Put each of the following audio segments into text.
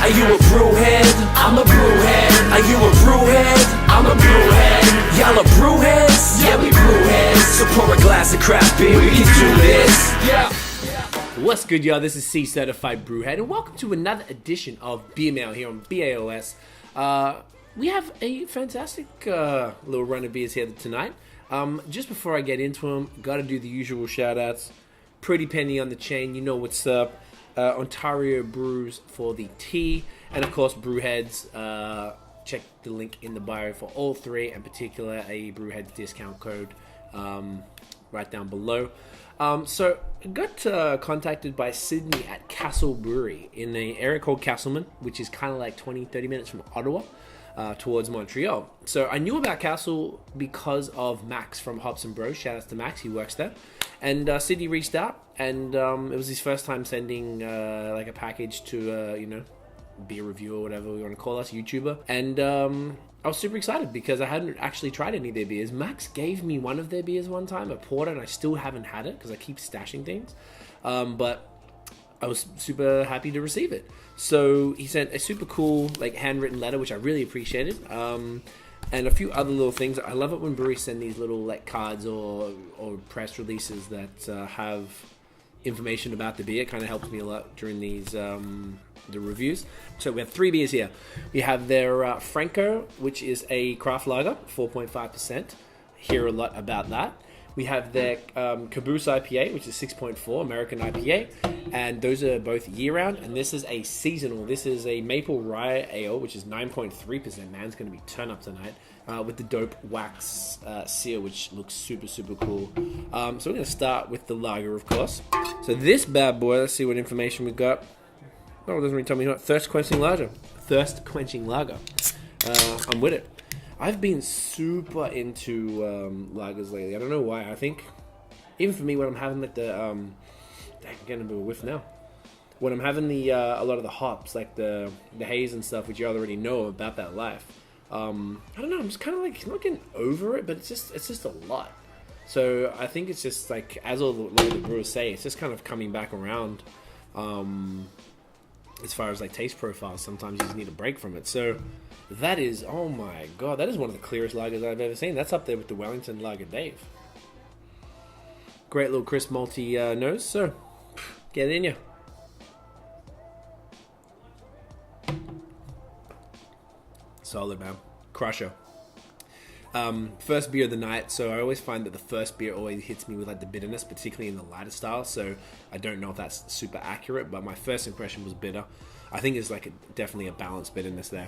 Are you a brewhead? I'm a brewhead. Are you a brewhead? I'm a brewhead. Y'all are brewheads? Yeah, we brewheads. So pour a glass of craft beer, we can do this. Yeah. What's good, y'all? This is C Certified Brewhead, and welcome to another edition of Beer Mail here on BAOS. We have a fantastic little run of beers here tonight. Just before I get into them, got to do the usual shout-outs. Pretty Pennie on the chain, you know what's up. Ontario Brews for the tea, and of course BrewHeads. Check the link in the bio for all three, in particular a BrewHeads discount code right down below. So I got contacted by Sydney at Cassel Brewery in an area called Castleman, which is kind of like 20-30 minutes from Ottawa towards Montreal. So I knew about Cassel because of Max from Hops and Bros. Shout out to Max, he works there. And Sydney reached out, and it was his first time sending like a package to, beer review or whatever we want to call us, YouTuber. And I was super excited because I hadn't actually tried any of their beers. Max gave me one of their beers one time, a porter, and I still haven't had it because I keep stashing things. But I was super happy to receive it. So he sent a super cool, like, handwritten letter, which I really appreciated. And a few other little things. I love it when breweries send these little, like, cards or press releases that have information about the beer. It kind of helps me a lot during these the reviews. So we have three beers here. We have their Franco, which is a craft lager, 4.5%. Hear a lot about that. We have their Caboose IPA, which is 6.4, American IPA, and those are both year-round, and this is a seasonal. This is a maple rye ale, which is 9.3%. Man, it's going to be turn up tonight, with the dope wax seal, which looks super, super cool. So we're going to start with the lager, of course. So this bad boy, let's see what information we got. Oh, it doesn't really tell me what. Thirst-quenching lager. Thirst-quenching lager. I'm with it. I've been super into lagers lately. I don't know why. I think, even for me, when I'm having like the, I'm getting a bit of a whiff now. When I'm having the a lot of the hops, like the haze and stuff, which you already know about that life. I don't know. I'm just kind of like not getting over it, but it's just a lot. So I think it's just like, as all the brewers say, it's just kind of coming back around. As far as like taste profiles, sometimes you just need a break from it. So that is, oh my god, that is one of the clearest lagers I've ever seen. That's up there with the Wellington Lager Dave. Great little crisp malty nose. So get it in you. Solid, man. Crusher. First beer of the night, so I always find that the first beer always hits me with like the bitterness, particularly in the lighter style, so I don't know if that's super accurate, but my first impression was bitter. I think it's like definitely a balanced bitterness there.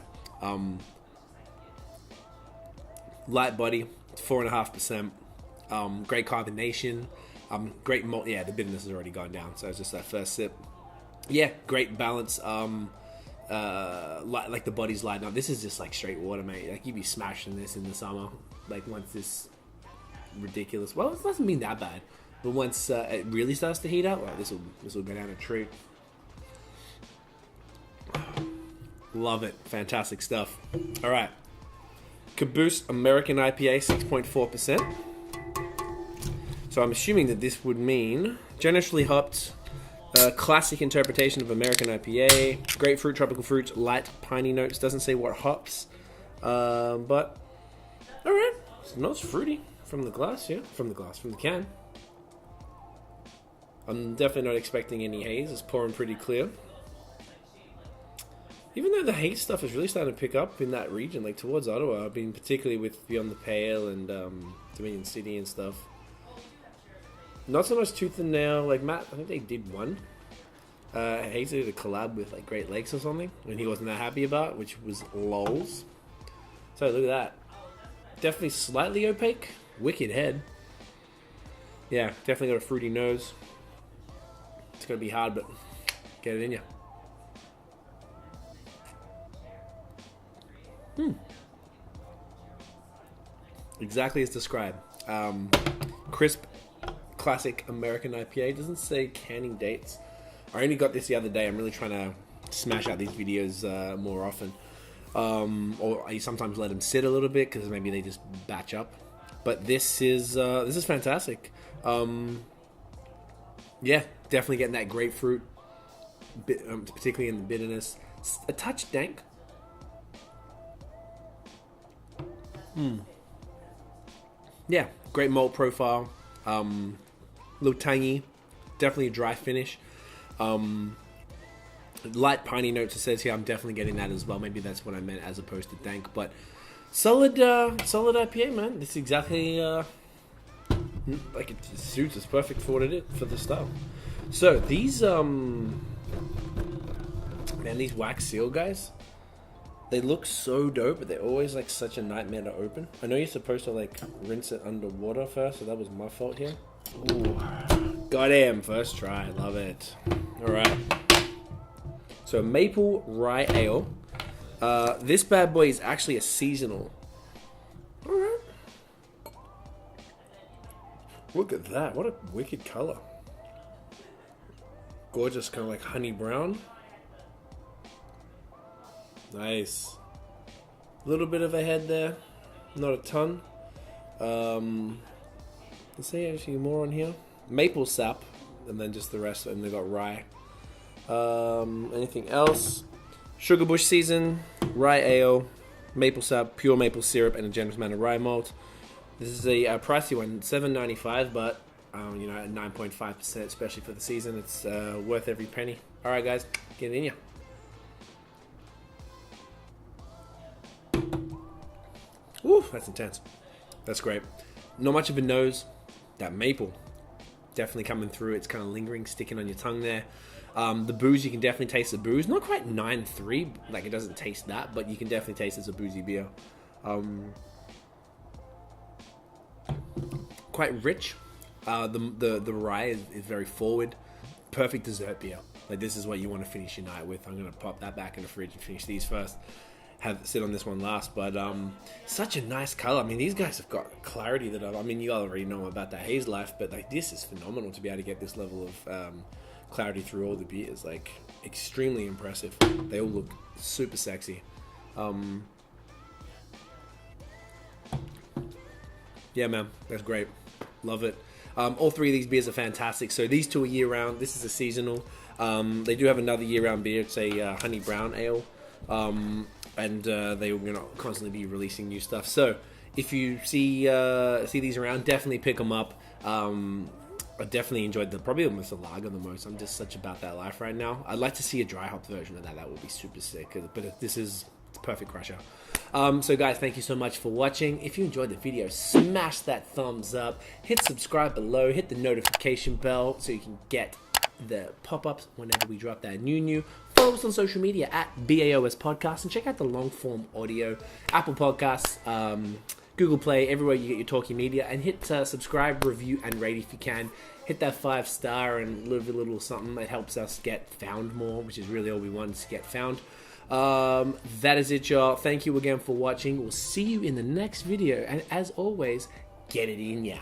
Light body, 4.5%, great carbonation, great malt. Yeah, the bitterness has already gone down, so it's just that first sip. Yeah, great balance. Like the body's lighting up. This is just like straight water, mate. Like you'd be smashing this in the summer. Like once this ridiculous. Well, it doesn't mean that bad, but once it really starts to heat up, well, this will go down a treat. Love it. Fantastic stuff. All right, Caboose American IPA, 6.4%. So I'm assuming that this would mean generously hopped. Classic interpretation of American IPA. Grapefruit, tropical fruits, light piney notes. Doesn't say what hops. But, alright. Smells fruity from the glass, yeah. From the can. I'm definitely not expecting any haze. It's pouring pretty clear. Even though the haze stuff is really starting to pick up in that region, like towards Ottawa. I've been particularly with Beyond the Pale and Dominion City and stuff. Not so much Tooth and Nail. Like Matt, I think they did one. Haze did a collab with like Great Lakes or something, and he wasn't that happy about, which was lols. So look at that. Definitely slightly opaque. Wicked head. Yeah, definitely got a fruity nose. It's gonna be hard, but get it in you. Exactly as described. Crisp. Classic American IPA. Doesn't say canning dates. I only got this the other day. I'm really trying to smash out these videos more often. Or I sometimes let them sit a little bit because maybe they just batch up. But this is fantastic. Yeah, definitely getting that grapefruit, particularly in the bitterness. A touch dank. Yeah, great malt profile. A little tangy. Definitely a dry finish. Light piney notes, it says here. I'm definitely getting that as well. Maybe that's what I meant as opposed to dank. But solid IPA, man. This is exactly like it suits. It's perfect for what it is, for the style. So these man, these wax seal guys, they look so dope, but they're always like such a nightmare to open. I know you're supposed to like rinse it under water first, so that was my fault here. Ooh. Goddamn, first try. Love it. Alright. So, maple rye ale. This bad boy is actually a seasonal. Alright. Look at that. What a wicked color. Gorgeous, kind of like honey brown. Nice. A little bit of a head there. Not a ton. Let's see actually more on here. Maple sap, and then just the rest, and they got rye. Anything else? Sugar bush season, rye ale, maple sap, pure maple syrup, and a generous amount of rye malt. This is a pricey one, $7.95, but you know, at 9.5%, especially for the season, it's worth every penny. All right, guys, get in ya. Woo, that's intense. That's great. Not much of a nose. That maple definitely coming through. It's kind of lingering, sticking on your tongue there. The booze, you can definitely taste the booze. Not quite 9.3, like it doesn't taste that, but you can definitely taste it's a boozy beer. Quite rich. The rye is very forward. Perfect dessert beer. Like this is what you want to finish your night with. I'm gonna pop that back in the fridge and finish these first. Sit on this one last, but such a nice color. I mean, these guys have got clarity that I mean, you already know about that haze life, but like this is phenomenal to be able to get this level of clarity through all the beers. Like extremely impressive. They all look super sexy. Yeah, man, that's great. Love it. All three of these beers are fantastic. So these two are year round. This is a seasonal. They do have another year round beer. It's a honey brown ale. And they were going to constantly be releasing new stuff. So if you see these around, definitely pick them up. I definitely enjoyed probably almost the lager the most. I'm just such about that life right now. I'd like to see a dry hop version of that. That would be super sick. But this is perfect crusher. So guys, thank you so much for watching. If you enjoyed the video, smash that thumbs up. Hit subscribe below. Hit the notification bell so you can get the pop-ups whenever we drop that new. Follow us on social media at BAOS Podcast and check out the long-form audio, Apple Podcasts, Google Play, everywhere you get your talking media, and hit subscribe, review, and rate if you can. Hit that 5-star and leave a little something that helps us get found more, which is really all we want, is to get found. That is it, y'all. Thank you again for watching. We'll see you in the next video, and as always, get it in ya.